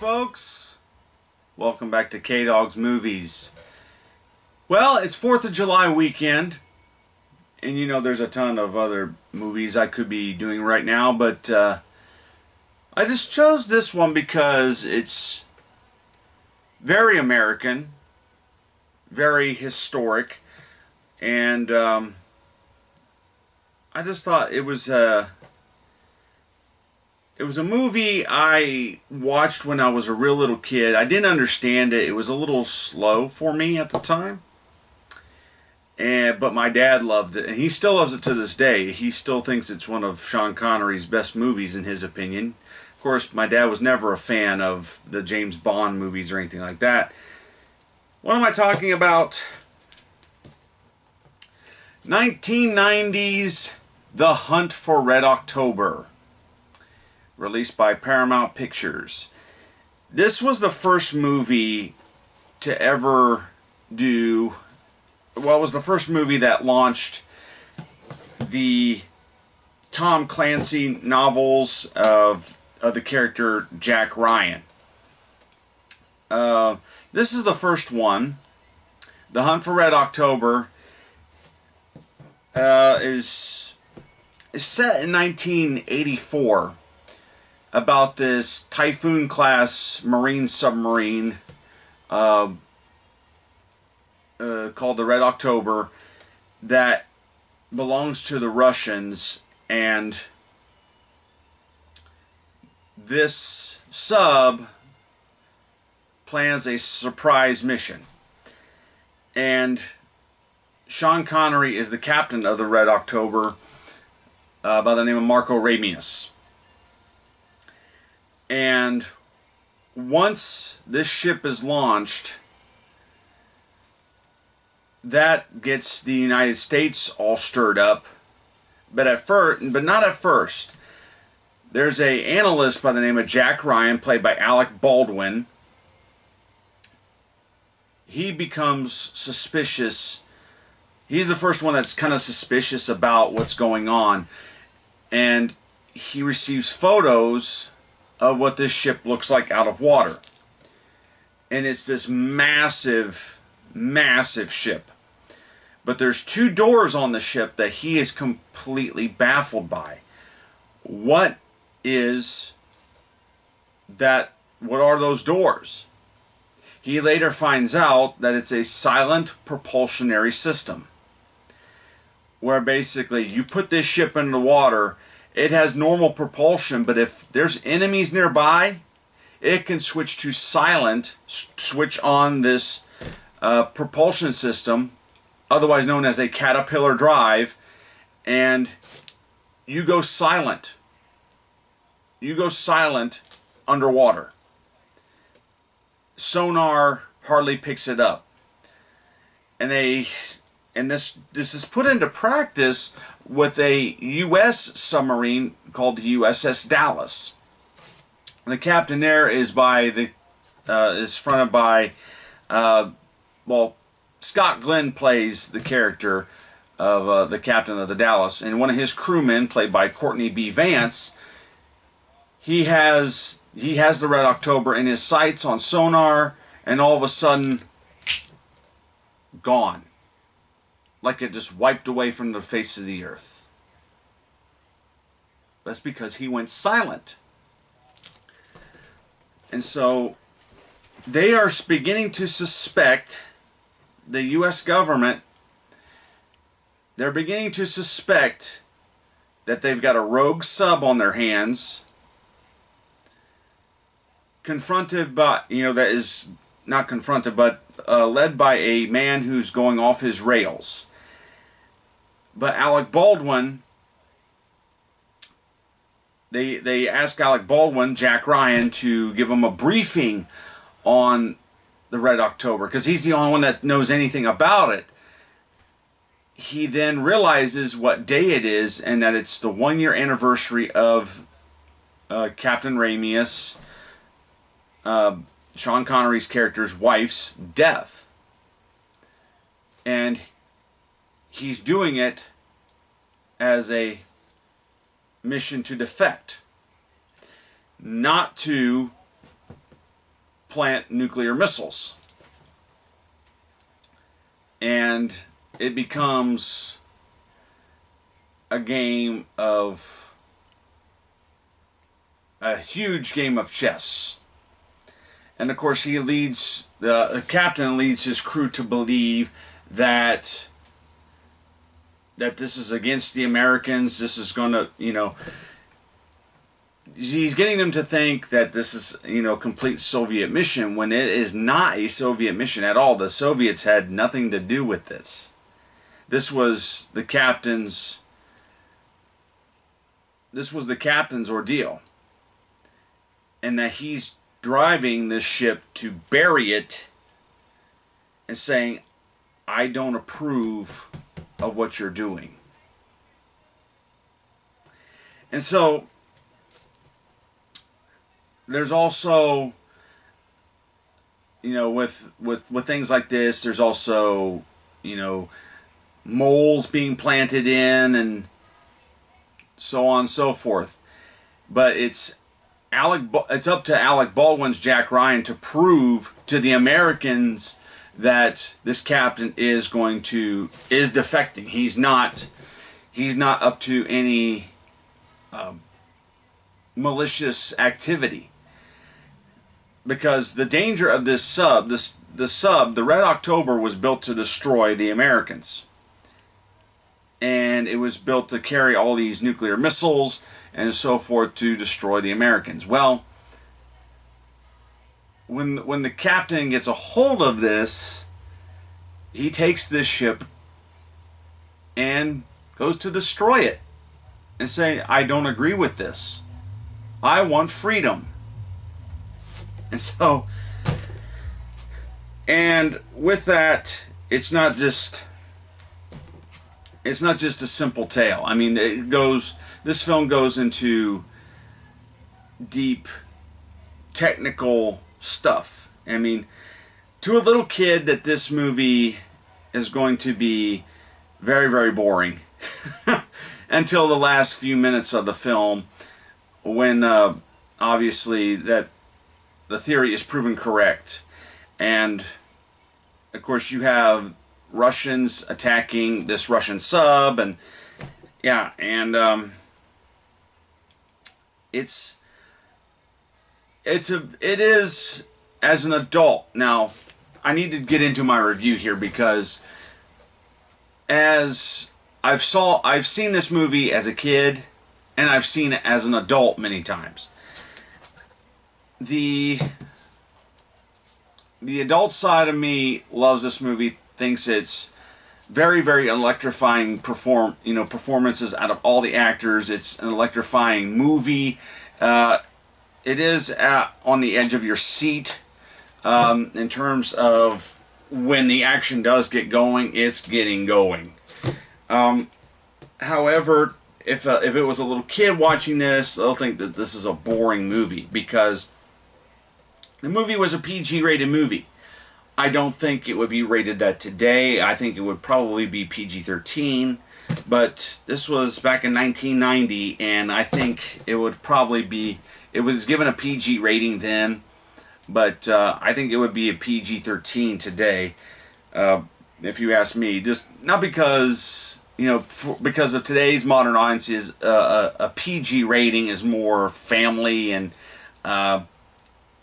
folks. Welcome back to Kdogs Movies. Well, it's 4th of July weekend, and you know there's a ton of other movies I could be doing right now, but I just chose this one because it's very American, very historic, and I just thought it was a movie I watched when I was a real little kid. I didn't understand it. It was a little slow for me at the time. But my dad loved it, and he still loves it to this day. He still thinks it's one of Sean Connery's best movies in his opinion. Of course, my dad was never a fan of the James Bond movies or anything like that. What am I talking about? 1990s The Hunt for Red October, released by Paramount Pictures. This was the first movie to ever do, well, it was the first movie that launched the Tom Clancy novels of the character Jack Ryan. This is the first one. The Hunt for Red October is set in 1984. About this Typhoon-class Marine submarine called the Red October that belongs to the Russians, and this sub plans a surprise mission. And Sean Connery is the captain of the Red October by the name of Marco Ramius. And once this ship is launched, that gets the United States all stirred up. But not at first. There's an analyst by the name of Jack Ryan, played by Alec Baldwin. He becomes suspicious. He's the first one that's kind of suspicious about what's going on. And he receives photos of what this ship looks like out of water. And it's this massive, massive ship. But there's two doors on the ship that he is completely baffled by. What are those doors? He later finds out that it's a silent propulsionary system, where basically you put this ship in the water. It has normal propulsion, but if there's enemies nearby, it can switch to silent, switch on this propulsion system, otherwise known as a caterpillar drive, and you go silent. You go silent underwater. Sonar hardly picks it up. And this is put into practice with a U.S. submarine called the USS Dallas. The captain there is fronted by, Scott Glenn plays the character of the captain of the Dallas, and one of his crewmen, played by Courtney B. Vance, he has the Red October in his sights on sonar, and all of a sudden, gone. Like it just wiped away from the face of the earth. That's because he went silent. And so they are beginning to suspect, the U.S. government, they're beginning to suspect that they've got a rogue sub on their hands, confronted by, that is not confronted, but led by a man who's going off his rails. But Alec Baldwin, they ask Alec Baldwin, Jack Ryan, to give them a briefing on the Red October, because he's the only one that knows anything about it. He then realizes what day it is, and that it's the 1-year anniversary of Captain Ramius, Sean Connery's character's wife's death. And he's doing it as a mission to defect, not to plant nuclear missiles. And it becomes a game of a huge game of chess. And of course he leads, the captain leads his crew to believe that this is against the Americans. This is going to, you know, he's getting them to think that this is, you know, complete Soviet mission, when it is not a Soviet mission at all. The Soviets had nothing to do with this. This was the captain's ordeal. And that he's driving this ship to bury it and saying, I don't approve of what you're doing. And so there's also, you know, with things like this, there's also, you know, moles being planted in and so on and so forth. But it's up to Alec Baldwin's Jack Ryan to prove to the Americans that this captain is defecting. He's not up to any malicious activity. Because the danger of this sub, the Red October, was built to destroy the Americans. And it was built to carry all these nuclear missiles and so forth to destroy the Americans. Well, when the captain gets a hold of this, he takes this ship and goes to destroy it and say, I don't agree with this. I want freedom. And so, and with that, it's not just a simple tale. I mean, this film goes into deep technical stuff. I mean, to a little kid, that this movie is going to be very, very boring until the last few minutes of the film, when obviously that the theory is proven correct. And of course you have Russians attacking this Russian sub, and yeah, and it is, as an adult. Now I need to get into my review here, because as I've seen this movie as a kid, and I've seen it as an adult many times. The adult side of me loves this movie, thinks it's very, very electrifying performances out of all the actors. It's an electrifying movie. It is on the edge of your seat in terms of when the action does get going, it's getting going. However, if it was a little kid watching this, they'll think that this is a boring movie, because the movie was a PG-rated movie. I don't think it would be rated that today. I think it would probably be PG-13. But this was back in 1990, and I think it would probably be... It was given a PG rating then, but I think it would be a PG-13 today, if you ask me. Just not because, you know, because of today's modern audiences, a PG rating is more family and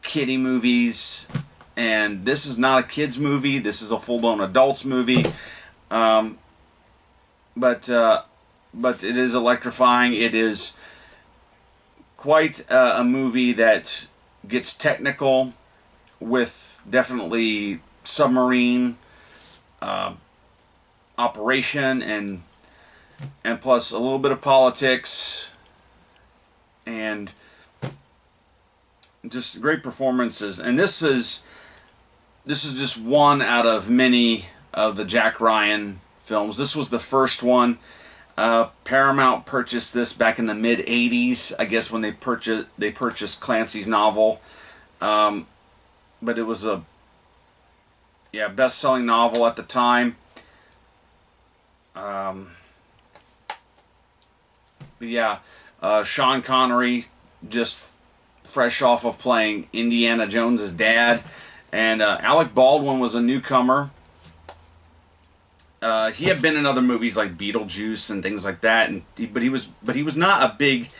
kiddie movies, and this is not a kids movie. This is a full-blown adults movie, but it is electrifying. It is quite a movie that gets technical, with definitely submarine operation, and plus a little bit of politics, and just great performances. And this is just one out of many of the Jack Ryan films. This was the first one. Paramount purchased this back in the mid-'80s, I guess, when they purchased Clancy's novel. But it was a best-selling novel at the time. But yeah, Sean Connery, just fresh off of playing Indiana Jones's dad. And Alec Baldwin was a newcomer. He had been in other movies like Beetlejuice and things like that, but he was not a big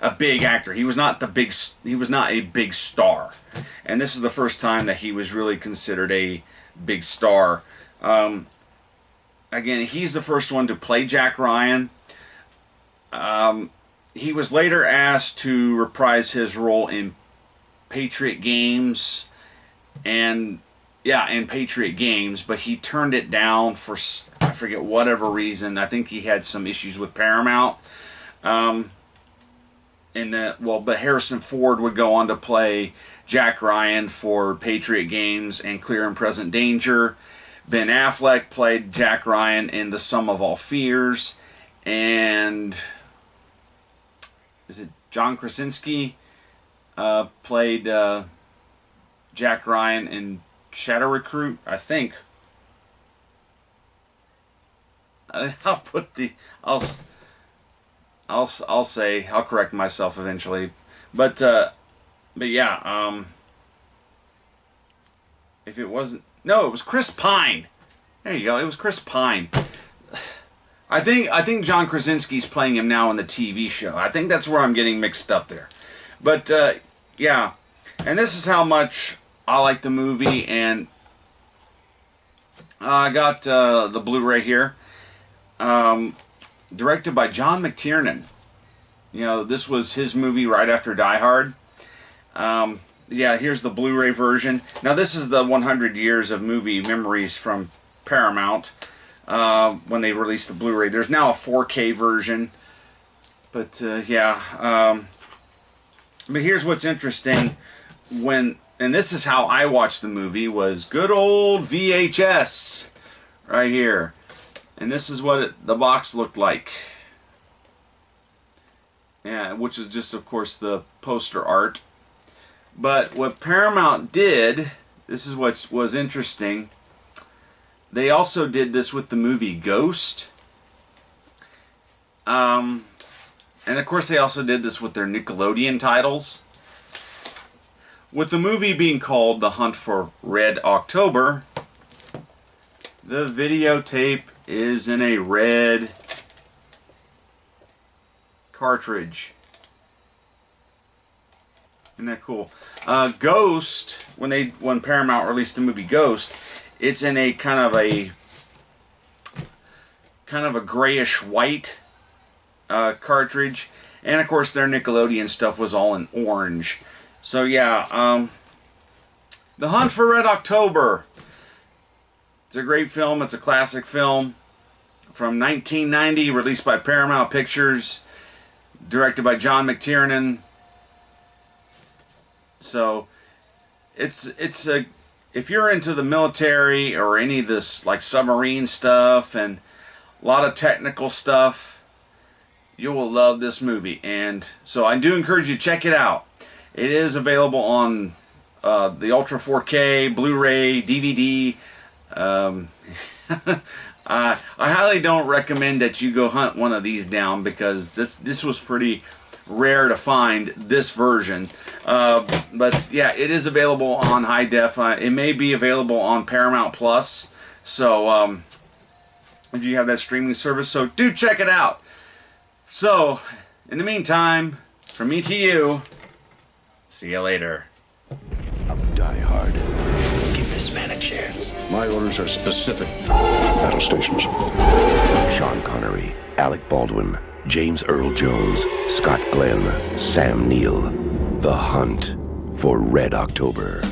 actor. He was not a big star, and this is the first time that he was really considered a big star. Again, he's the first one to play Jack Ryan. He was later asked to reprise his role in Patriot Games, and Patriot Games, but he turned it down for, I forget, whatever reason. I think he had some issues with Paramount. But Harrison Ford would go on to play Jack Ryan for Patriot Games and Clear and Present Danger. Ben Affleck played Jack Ryan in The Sum of All Fears, and is it John Krasinski played Jack Ryan in Shadow Recruit, I think. I'll correct myself eventually, but yeah, if it wasn't, no, it was Chris Pine. There you go, it was Chris Pine. I think John Krasinski's playing him now in the TV show. I think that's where I'm getting mixed up there, but yeah, and this is how much I like the movie, and I got the Blu-ray here, directed by John McTiernan. You know, this was his movie right after Die Hard. Yeah, here's the Blu-ray version. Now, this is the 100 years of movie memories from Paramount when they released the Blu-ray. There's now a 4K version, but yeah. But here's what's interesting. And this is how I watched the movie, was good old VHS right here. And this is what the box looked like. Yeah, which is just, of course, the poster art. But what Paramount did, this is what was interesting, they also did this with the movie Ghost. And of course they also did this with their Nickelodeon titles. With the movie being called The Hunt for Red October, the videotape is in a red cartridge. Isn't that cool? Ghost, when Paramount released the movie Ghost, it's in a kind of a grayish white cartridge, and of course their Nickelodeon stuff was all in orange. So yeah, The Hunt for Red October. It's a great film. It's a classic film from 1990, released by Paramount Pictures, directed by John McTiernan. So if you're into the military or any of this like submarine stuff and a lot of technical stuff, you will love this movie. And so I do encourage you to check it out. It is available on the Ultra 4K, Blu-ray, DVD. I highly don't recommend that you go hunt one of these down, because this was pretty rare to find, this version. But yeah, it is available on high def. It may be available on Paramount Plus. So if you have that streaming service, so do check it out. So in the meantime, from me to you, see you later. Of Die Hard. Give this man a chance. My orders are specific. Battle stations. Sean Connery, Alec Baldwin, James Earl Jones, Scott Glenn, Sam Neill. The Hunt for Red October.